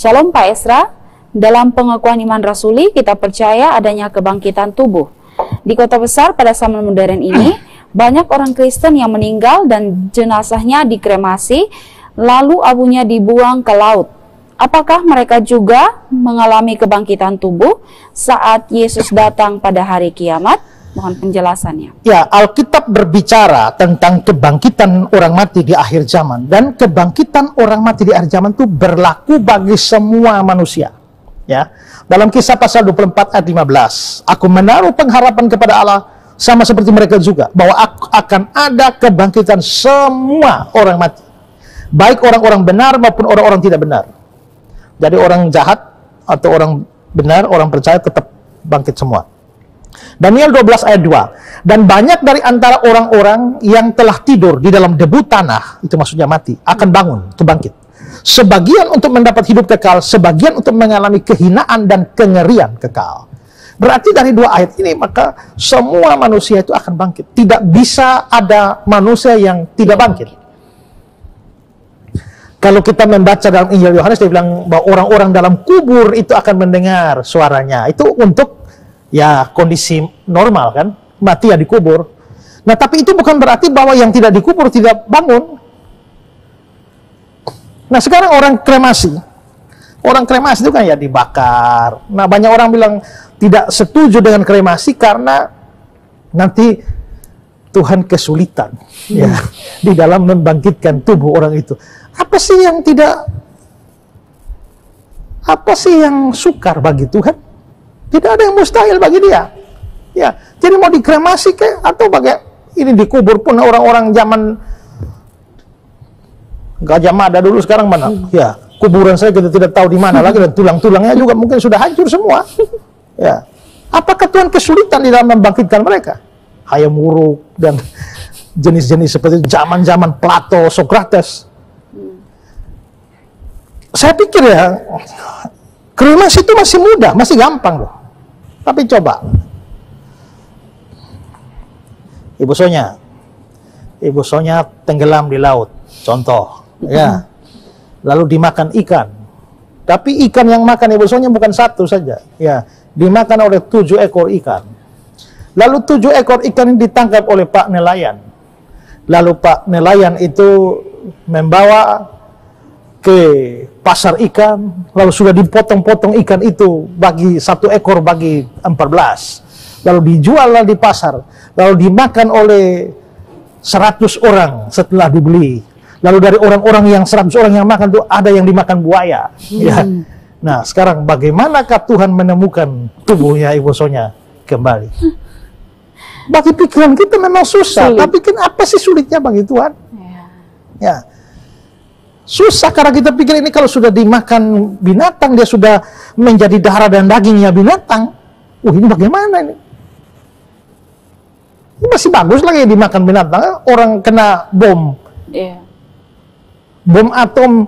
Shalom Pak Esra, dalam pengakuan iman rasuli kita percaya adanya kebangkitan tubuh. Di kota besar pada zaman modern ini, banyak orang Kristen yang meninggal dan jenazahnya dikremasi, lalu abunya dibuang ke laut. Apakah mereka juga mengalami kebangkitan tubuh saat Yesus datang pada hari kiamat? Mohon penjelasannya. Ya, Alkitab berbicara tentang kebangkitan orang mati di akhir zaman, dan kebangkitan orang mati di akhir zaman itu berlaku bagi semua manusia. Ya, dalam Kisah pasal 24 ayat 15, aku menaruh pengharapan kepada Allah sama seperti mereka juga, bahwa akan ada kebangkitan semua orang mati, baik orang-orang benar maupun orang-orang tidak benar. Jadi orang jahat atau orang benar, orang percaya tetap bangkit semua. Daniel 12 ayat 2, dan banyak dari antara orang-orang yang telah tidur di dalam debu tanah, itu maksudnya mati, akan bangun, itu bangkit. Sebagian untuk mendapat hidup kekal, sebagian untuk mengalami kehinaan dan kengerian kekal. Berarti dari dua ayat ini, maka semua manusia itu akan bangkit. Tidak bisa ada manusia yang tidak bangkit. Kalau kita membaca dalam Injil Yohanes, dia bilang bahwa orang-orang dalam kubur itu akan mendengar suaranya. Itu untuk ya kondisi normal kan, mati ya dikubur. Nah, tapi itu bukan berarti bahwa yang tidak dikubur tidak bangun. Nah, sekarang orang kremasi itu kan ya dibakar. Nah, banyak orang bilang tidak setuju dengan kremasi karena nanti Tuhan kesulitan ya di dalam membangkitkan tubuh orang itu. Apa sih yang sukar bagi Tuhan? Tidak ada yang mustahil bagi dia. Ya, jadi mau dikremasi atau bagai ini dikubur pun orang-orang zaman Gajah Mada dulu, sekarang mana? Ya, kuburan saya kita tidak tahu di mana lagi, dan tulang-tulangnya juga mungkin sudah hancur semua. Ya, apakah Tuhan kesulitan di dalam membangkitkan mereka? Hayam Wuruk dan jenis-jenis seperti zaman-zaman Plato, Sokrates. Saya pikir ya, kremasi itu masih mudah, masih gampang loh. Tapi coba, Ibu Sonya tenggelam di laut, contoh, ya, lalu dimakan ikan. Tapi ikan yang makan Ibu Sonya bukan satu saja, ya, dimakan oleh 7 ekor ikan. Lalu 7 ekor ikan ini ditangkap oleh Pak Nelayan. Lalu Pak Nelayan itu membawa ke pasar ikan, lalu sudah dipotong-potong ikan itu bagi 1 ekor bagi 14, lalu dijual di pasar, lalu dimakan oleh 100 orang setelah dibeli. Lalu dari orang-orang yang 100 orang yang makan itu ada yang dimakan buaya. Ya. Nah, sekarang bagaimanakah Tuhan menemukan tubuhnya Ibu Sonya kembali? Bagi pikiran kita memang susah, tapi kan apa sih sulitnya bagi Tuhan? Ya. Susah karena kita pikir ini kalau sudah dimakan binatang, dia sudah menjadi darah dan dagingnya binatang. Ini bagaimana ini? Ini masih bagus lagi dimakan binatang. Orang kena bom. Bom atom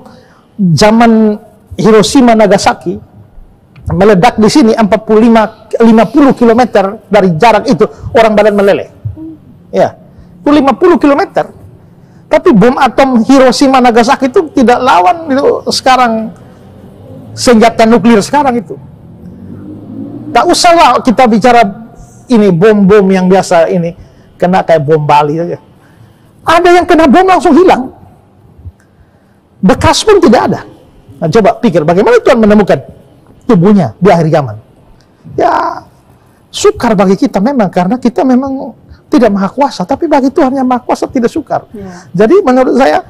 zaman Hiroshima Nagasaki meledak di sini 50 km dari jarak itu orang badan meleleh. Ya, itu 50 km. Tapi bom atom Hiroshima Nagasaki itu tidak lawan itu sekarang senjata nuklir sekarang itu. Tak usahlah kita bicara ini bom-bom yang biasa ini kena kayak bom Bali saja. Ada yang kena bom langsung hilang. Bekas pun tidak ada. Nah, coba pikir bagaimana Tuhan menemukan tubuhnya di akhir zaman. Ya, sukar bagi kita memang karena kita memang tidak maha kuasa, tapi bagi Tuhan yang maha kuasa tidak sukar. Jadi menurut saya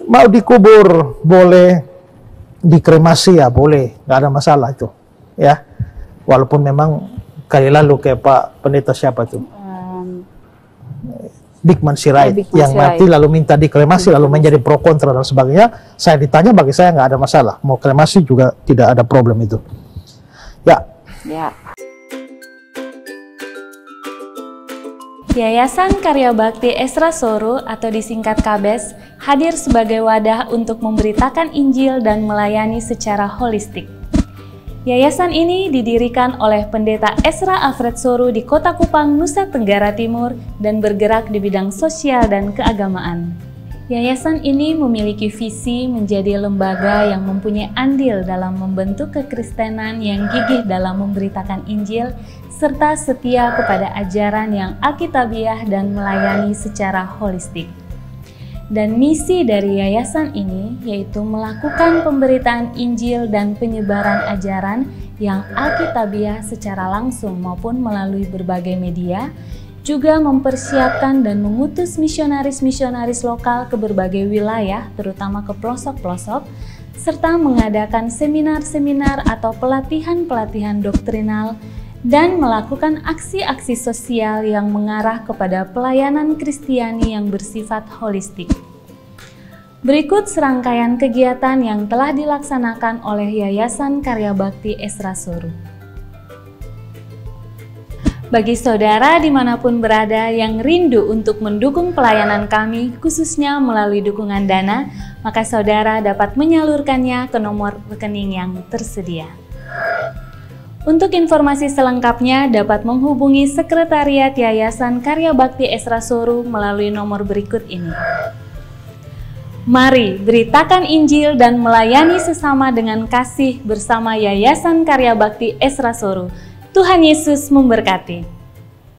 mau dikubur boleh, dikremasi ya boleh, nggak ada masalah itu, ya. Walaupun memang kali lalu kayak Pak Pendeta siapa tuh, Bigman Sirait yang mati lalu minta dikremasi lalu menjadi pro kontra dan sebagainya. Saya ditanya, bagi saya nggak ada masalah, mau kremasi juga tidak ada problem itu. Ya. Yayasan Karya Bakti Esra Soru atau disingkat KABES hadir sebagai wadah untuk memberitakan Injil dan melayani secara holistik. Yayasan ini didirikan oleh Pendeta Esra Alfred Soru di Kota Kupang, Nusa Tenggara Timur dan bergerak di bidang sosial dan keagamaan. Yayasan ini memiliki visi menjadi lembaga yang mempunyai andil dalam membentuk kekristenan yang gigih dalam memberitakan Injil, serta setia kepada ajaran yang alkitabiah dan melayani secara holistik. Dan misi dari yayasan ini yaitu melakukan pemberitaan Injil dan penyebaran ajaran yang alkitabiah secara langsung maupun melalui berbagai media, juga mempersiapkan dan mengutus misionaris-misionaris lokal ke berbagai wilayah, terutama ke pelosok-pelosok, serta mengadakan seminar-seminar atau pelatihan-pelatihan doktrinal, dan melakukan aksi-aksi sosial yang mengarah kepada pelayanan Kristiani yang bersifat holistik. Berikut serangkaian kegiatan yang telah dilaksanakan oleh Yayasan Karya Bakti Esra Soru. Bagi saudara dimanapun berada yang rindu untuk mendukung pelayanan kami, khususnya melalui dukungan dana, maka saudara dapat menyalurkannya ke nomor rekening yang tersedia. Untuk informasi selengkapnya dapat menghubungi Sekretariat Yayasan Karya Bakti Esra Soru melalui nomor berikut ini. Mari beritakan Injil dan melayani sesama dengan kasih bersama Yayasan Karya Bakti Esra Soru. Tuhan Yesus memberkati.